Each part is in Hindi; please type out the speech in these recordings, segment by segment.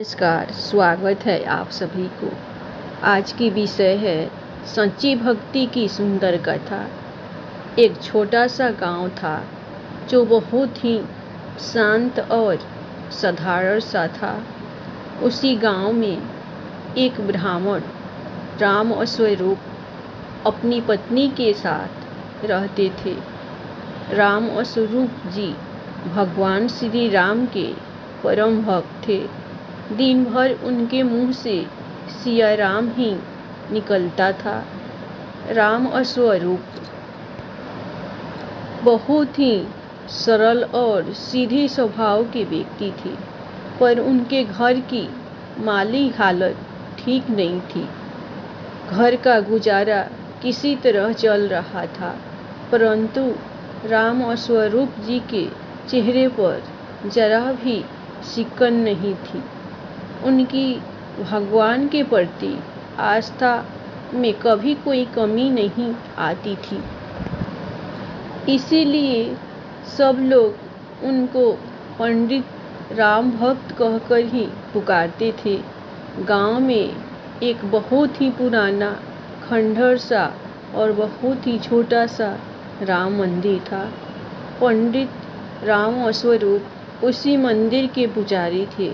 नमस्कार, स्वागत है आप सभी को। आज की विषय है सच्ची भक्ति की सुंदर कथा। एक छोटा सा गांव था जो बहुत ही शांत और साधारण सा था। उसी गांव में एक ब्राह्मण राम स्वरूप अपनी पत्नी के साथ रहते थे। राम स्वरूप जी भगवान श्री राम के परम भक्त थे। दिन भर उनके मुंह से सिया राम ही निकलता था। राम स्वरूप बहुत ही सरल और सीधे स्वभाव के व्यक्ति थे, पर उनके घर की माली हालत ठीक नहीं थी। घर का गुजारा किसी तरह चल रहा था, परंतु राम स्वरूप जी के चेहरे पर जरा भी सिकन नहीं थी। उनकी भगवान के प्रति आस्था में कभी कोई कमी नहीं आती थी। इसीलिए सब लोग उनको पंडित राम भक्त कहकर ही पुकारते थे। गांव में एक बहुत ही पुराना खंडहर सा और बहुत ही छोटा सा राम मंदिर था। पंडित राम स्वरूप उसी मंदिर के पुजारी थे।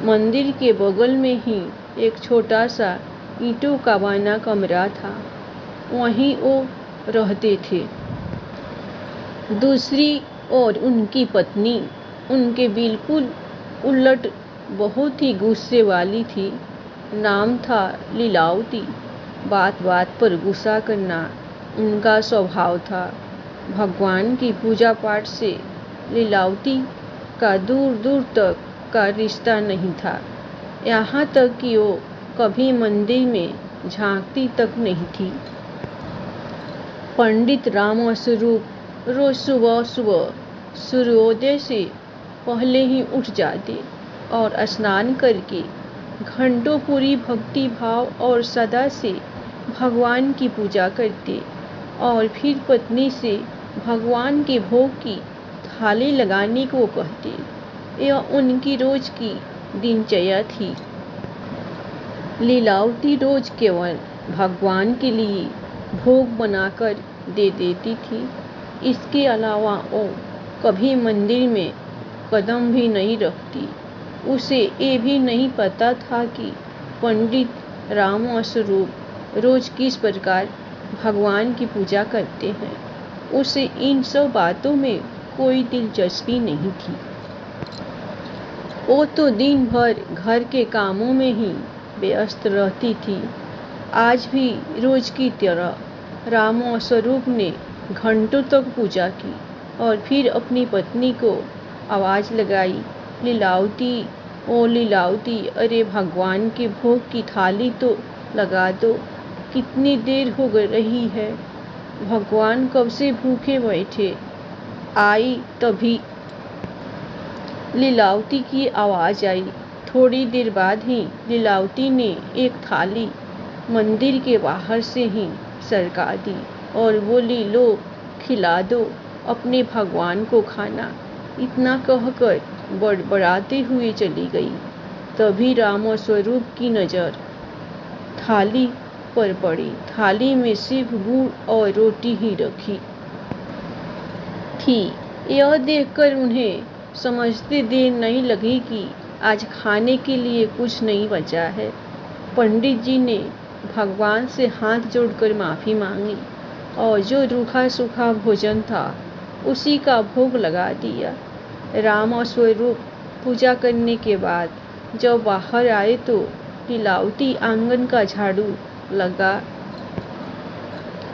मंदिर के बगल में ही एक छोटा सा ईंटों का बना कमरा था, वहीं वो रहते थे। दूसरी ओर उनकी पत्नी उनके बिल्कुल उलट बहुत ही गुस्से वाली थी। नाम था लीलावती। बात बात पर गुस्सा करना उनका स्वभाव था। भगवान की पूजा पाठ से लीलावती का दूर दूर तक का रिश्ता नहीं था। यहाँ तक कि वो कभी मंदिर में झांकती तक नहीं थी। पंडित राम स्वरूप रोज सुबह सुबह सूर्योदय से पहले ही उठ जाते और स्नान करके घंटों पूरी भक्ति भाव और सदा से भगवान की पूजा करते और फिर पत्नी से भगवान के भोग की थाली लगाने को कहते। यह उनकी रोज की दिनचर्या थी। लीलावती रोज केवल भगवान के लिए भोग बनाकर दे देती थी। इसके अलावा वो कभी मंदिर में कदम भी नहीं रखती। उसे ये भी नहीं पता था कि पंडित राम स्वरूप रोज किस प्रकार भगवान की पूजा करते हैं। उसे इन सब बातों में कोई दिलचस्पी नहीं थी। वो तो दिन भर घर के कामों में ही व्यस्त रहती थी। आज भी रोज की तरह राम स्वरूप ने घंटों तक पूजा की और फिर अपनी पत्नी को आवाज लगाई, लीलावती, ओ लीलावती, अरे भगवान के भोग की थाली तो लगा दो। कितनी देर हो रही है, भगवान कब से भूखे बैठे। आई तभी लीलावती की आवाज आई। थोड़ी देर बाद ही लीलावती ने एक थाली मंदिर के बाहर से ही सरका दी और बोली, लो खिला दो अपने भगवान को खाना। इतना कहकर बड़बड़ाते हुए चली गई। तभी राम स्वरूप की नजर थाली पर पड़ी। थाली में सिर्फ गुड़ और रोटी ही रखी थी। यह देखकर उन्हें समझते देर नहीं लगी कि आज खाने के लिए कुछ नहीं बचा है। पंडित जी ने भगवान से हाथ जोड़कर माफी मांगी और जो रूखा सूखा भोजन था उसी का भोग लगा दिया। राम स्वरूप पूजा करने के बाद जब बाहर आए तो लीलावती आंगन का झाड़ू लगा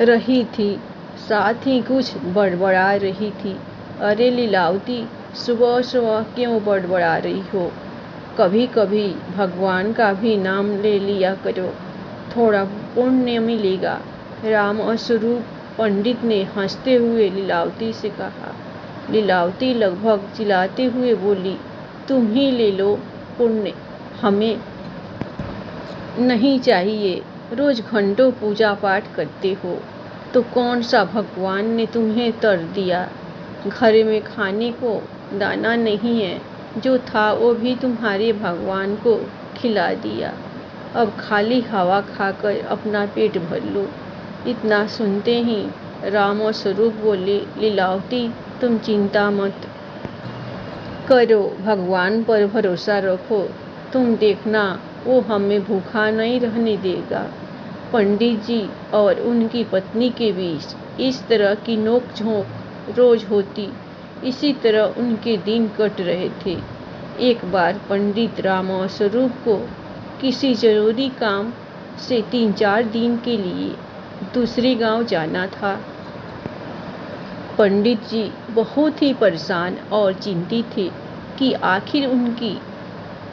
रही थी, साथ ही कुछ बड़बड़ा रही थी। अरे लीलावती, सुबह सुबह क्यों बड़बड़ा रही हो? कभी कभी भगवान का भी नाम ले लिया करो, थोड़ा पुण्य मिलेगा। राम स्वरूप पंडित ने हंसते हुए लीलावती से कहा। लीलावती लगभग चिल्लाते हुए बोली, तुम ही ले लो पुण्य, हमें नहीं चाहिए। रोज घंटों पूजा पाठ करते हो तो कौन सा भगवान ने तुम्हें तर दिया? घर में खाने को दाना नहीं है, जो था वो भी तुम्हारे भगवान को खिला दिया। अब खाली हवा खाकर अपना पेट भर लो। इतना सुनते ही राम और स्वरूप बोले, लीलावती तुम चिंता मत करो, भगवान पर भरोसा रखो। तुम देखना वो हमें भूखा नहीं रहने देगा। पंडित जी और उनकी पत्नी के बीच इस तरह की नोक-झोंक रोज होती। इसी तरह उनके दिन कट रहे थे। एक बार पंडित राम और स्वरूप को किसी जरूरी काम से 3-4 दिन के लिए दूसरे गांव जाना था। पंडित जी बहुत ही परेशान और चिंतित थे कि आखिर उनकी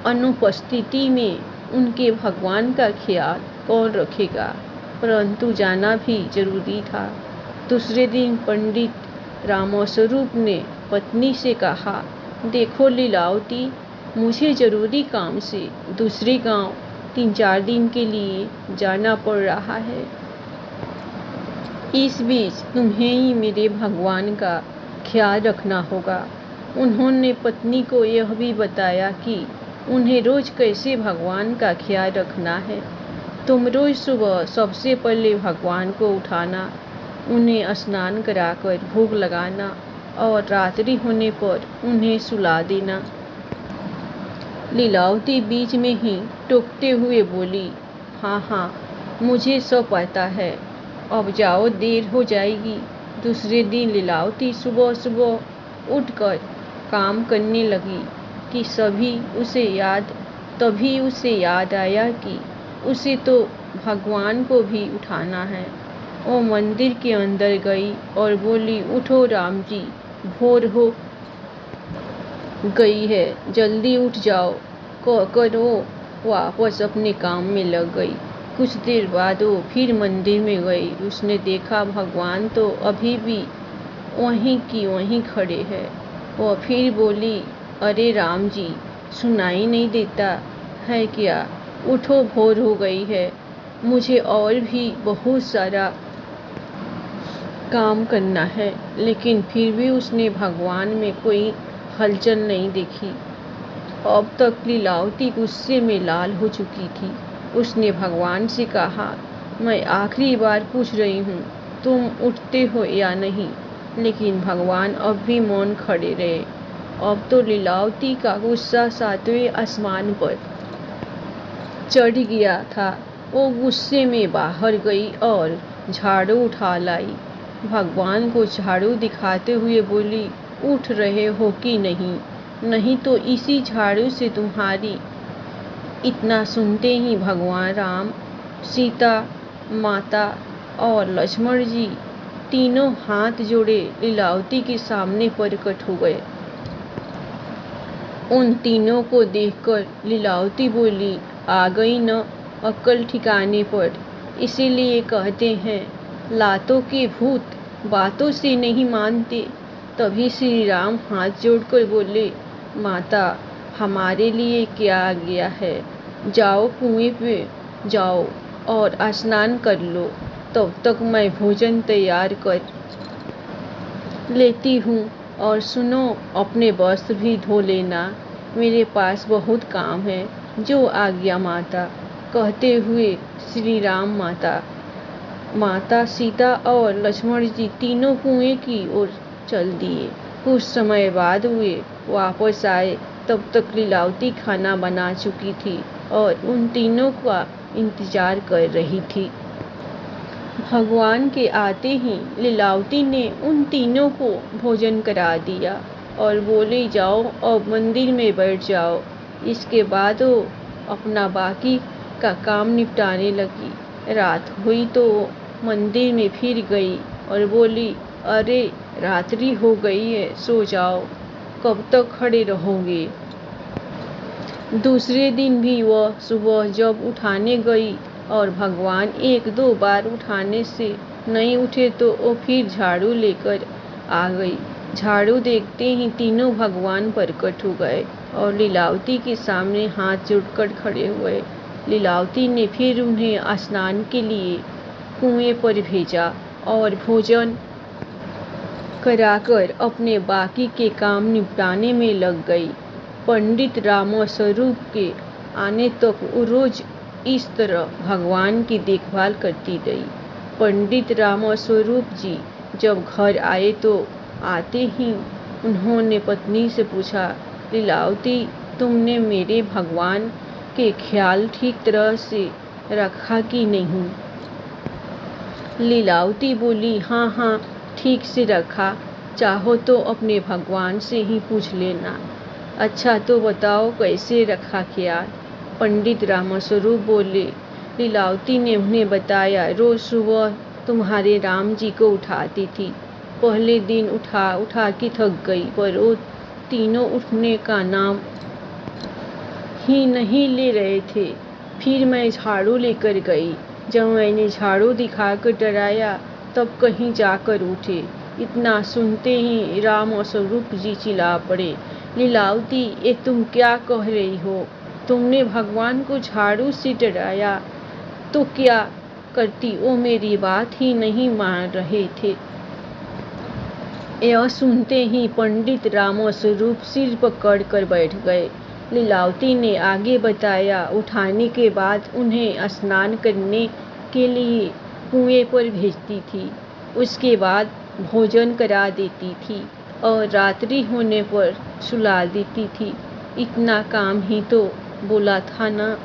अनुपस्थिति में उनके भगवान का ख्याल कौन रखेगा, परंतु जाना भी जरूरी था। दूसरे दिन पंडित रामस्वरूप ने पत्नी से कहा, देखो लीलावती, मुझे जरूरी काम से दूसरे गांव 3-4 दिन के लिए जाना पड़ रहा है। इस बीच तुम्हें ही मेरे भगवान का ख्याल रखना होगा। उन्होंने पत्नी को यह भी बताया कि उन्हें रोज कैसे भगवान का ख्याल रखना है। तुम रोज सुबह सबसे पहले भगवान को उठाना, उन्हें स्नान कराकर भोग लगाना और रात्रि होने पर उन्हें सुला देना। लीलावती बीच में ही टोकते हुए बोली, हाँ, मुझे सब पता है, अब जाओ, देर हो जाएगी। दूसरे दिन लीलावती सुबह सुबह उठकर काम करने लगी कि तभी उसे याद आया कि उसे तो भगवान को भी उठाना है। वो मंदिर के अंदर गई और बोली, उठो राम जी, भोर हो गई है, जल्दी उठ जाओ। कहकर वो वापस अपने काम में लग गई। कुछ देर बाद वो फिर मंदिर में गई। उसने देखा भगवान तो अभी भी वहीं की वहीं खड़े हैं। वह फिर बोली, अरे राम जी, सुनाई नहीं देता है क्या? उठो, भोर हो गई है, मुझे और भी बहुत सारा काम करना है। लेकिन फिर भी उसने भगवान में कोई हलचल नहीं देखी। अब तक लीलावती गुस्से में लाल हो चुकी थी। उसने भगवान से कहा, मैं आखिरी बार पूछ रही हूँ, तुम उठते हो या नहीं? लेकिन भगवान अब भी मौन खड़े रहे। अब तो लीलावती का गुस्सा 7वें आसमान पर चढ़ गया था। वो गुस्से में बाहर गई और झाड़ू उठा लाई। भगवान को झाड़ू दिखाते हुए बोली, उठ रहे हो कि नहीं? नहीं तो इसी झाड़ू से तुम्हारी। इतना सुनते ही भगवान राम, सीता माता और लक्ष्मण जी तीनों हाथ जोड़े लीलावती के सामने प्रकट हो गए। उन तीनों को देखकर लीलावती बोली, आ गई न अक्ल ठिकाने पर। इसीलिए कहते हैं, लातों के भूत बातों से नहीं मानते। तभी श्री राम हाथ जोड़कर बोले, माता, हमारे लिए क्या आज्ञा है? जाओ, कुएं पे जाओ और स्नान कर लो। तब तक मैं भोजन तैयार कर लेती हूँ। और सुनो, अपने वस्त्र भी धो लेना, मेरे पास बहुत काम है। जो आज्ञा माता। कहते हुए श्री राम माता सीता और लक्ष्मण जी तीनों कुएं की ओर चल दिए। कुछ समय बाद वे वापस आए। तब तक लीलावती खाना बना चुकी थी और उन तीनों का इंतजार कर रही थी। भगवान के आते ही लीलावती ने उन तीनों को भोजन करा दिया और बोली, जाओ और मंदिर में बैठ जाओ। इसके बाद वो अपना बाकी का काम निपटाने लगी। रात हुई तो मंदिर में फिर गई और बोली, अरे रात्रि हो गई है, सो जाओ, कब तक खड़े रहोगे? दूसरे दिन भी वह सुबह जब उठाने गई और भगवान 1-2 बार उठाने से नहीं उठे तो वो फिर झाड़ू लेकर आ गई। झाड़ू देखते ही तीनों भगवान प्रकट हो गए और लीलावती के सामने हाथ जोड़कर खड़े हुए। लीलावती ने फिर उन्हें स्नान के लिए कुएं पर भेजा और भोजन कराकर अपने बाकी के काम निपटाने में लग गई। पंडित रामस्वरूप के आने तक वो रोज इस तरह भगवान की देखभाल करती रही। पंडित रामस्वरूप जी जब घर आए तो आते ही उन्होंने पत्नी से पूछा, लीलावती, तुमने मेरे भगवान के ख्याल ठीक तरह से रखा कि नहीं? लीलावती बोली, हाँ हाँ, ठीक से रखा। चाहो तो अपने भगवान से ही पूछ लेना। अच्छा तो बताओ कैसे रखा ख्याल? पंडित रामस्वरूप बोले। लीलावती ने उन्हें बताया, रोज सुबह तुम्हारे राम जी को उठाती थी। पहले दिन उठा के थक गई, पर वो तीनों उठने का नाम ही नहीं ले रहे थे। फिर मैं झाड़ू लेकर गई। जब मैंने झाड़ू दिखाकर डराया तब कहीं जाकर उठे। इतना सुनते ही रामस्वरूप जी चिल्ला पड़े, लीलावती, ये तुम क्या कह रही हो? तुमने भगवान को झाड़ू से डराया तो क्या करती? वो मेरी बात ही नहीं मान रहे थे। यह सुनते ही पंडित रामस्वरूप सिर पकड़ कर बैठ गए। लीलावती ने आगे बताया, उठाने के बाद उन्हें स्नान करने के लिए कुएं पर भेजती थी। उसके बाद भोजन करा देती थी और रात्रि होने पर सुला देती थी। इतना काम ही तो बोला था ना।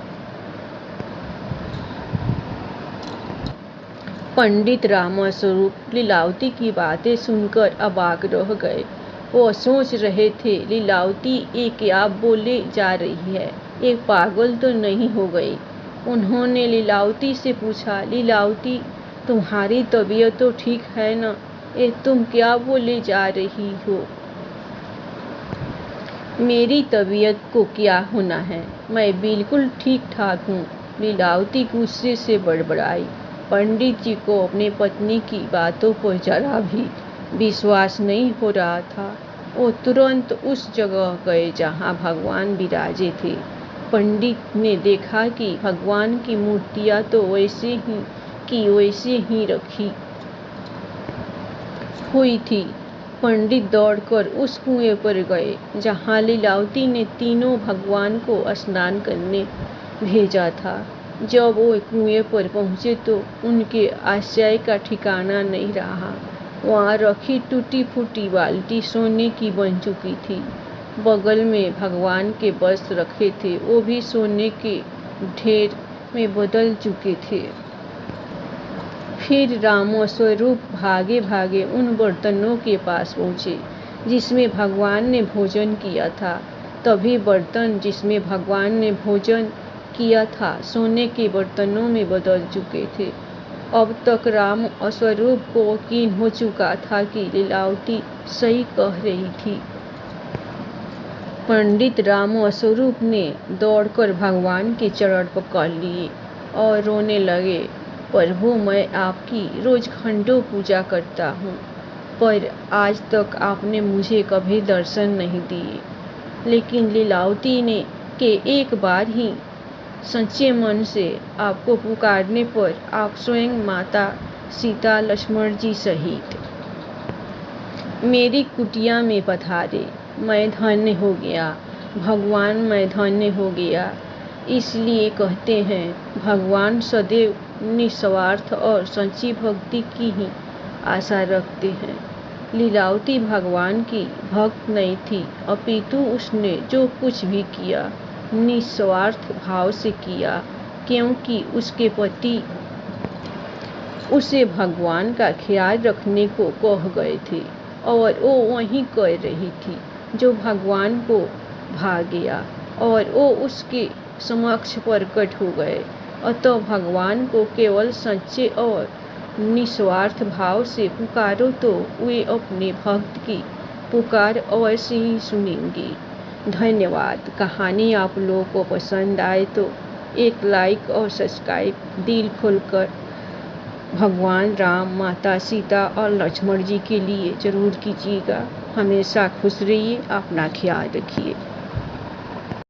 पंडित रामस्वरूप लीलावती की बातें सुनकर अवाक रह गए। वो सोच रहे थे, लीलावती ये क्या बोले जा रही है? ये पागल तो नहीं हो गई? उन्होंने लीलावती से पूछा, लीलावती, तुम्हारी तबीयत तो ठीक है ना? ये तुम क्या बोले जा रही हो? मेरी तबीयत को क्या होना है? मैं बिल्कुल ठीक ठाक हूँ, लीलावती गुस्से से बड़बड़ाई। पंडित जी को अपनी पत्नी की बातों पर जरा भी विश्वास नहीं हो रहा था। वो तुरंत उस जगह गए जहाँ भगवान विराजे थे। पंडित ने देखा कि भगवान की मूर्तियाँ तो वैसे ही रखी हुई थी। पंडित दौड़कर उस कुएं पर गए जहाँ लीलावती ने तीनों भगवान को स्नान करने भेजा था। जब वो कुएं पर पहुँचे तो उनके आश्चर्य का ठिकाना नहीं रहा। वहाँ रखी टूटी फूटी बाल्टी सोने की बन चुकी थी। बगल में भगवान के वस्त्र रखे थे, वो भी सोने के ढेर में बदल चुके थे। फिर रामस्वरूप भागे भागे उन बर्तनों के पास पहुँचे जिसमें भगवान ने भोजन किया था। तभी बर्तन जिसमें भगवान ने भोजन किया था सोने के बर्तनों में बदल चुके थे। अब तक रामस्वरूप को यकीन हो चुका था कि लीलावती सही कह रही थी। पंडित रामस्वरूप ने दौड़कर भगवान के चरण पकड़ लिए और रोने लगे, प्रभु, मैं आपकी रोज घंटों पूजा करता हूँ, पर आज तक आपने मुझे कभी दर्शन नहीं दिए। लेकिन लीलावती ने के एक बार ही सच्चे मन से आपको पुकारने पर आप स्वयं माता सीता, लक्ष्मण जी सहित मेरी कुटिया में पधारे। मैं धन्य हो गया भगवान, मैं धन्य हो गया। इसलिए कहते हैं, भगवान सदैव निस्वार्थ और सच्ची भक्ति की ही आशा रखते हैं। लीलावती भगवान की भक्त नहीं थी, अपितु उसने जो कुछ भी किया निस्वार्थ भाव से किया, क्योंकि उसके पति उसे भगवान का ख्याल रखने को कह गए थे और वो वही कर रही थी जो भगवान को भा गया और वो उसके समक्ष प्रकट हो गए। अतः भगवान को केवल सच्चे और निस्वार्थ भाव से पुकारो तो वे अपने भक्त की पुकार अवश्य ही सुनेंगे। धन्यवाद। कहानी आप लोगों को पसंद आए तो एक लाइक और सब्सक्राइब दिल खोलकर भगवान राम, माता सीता और लक्ष्मण जी के लिए ज़रूर कीजिएगा। हमेशा खुश रहिए, अपना ख्याल रखिए।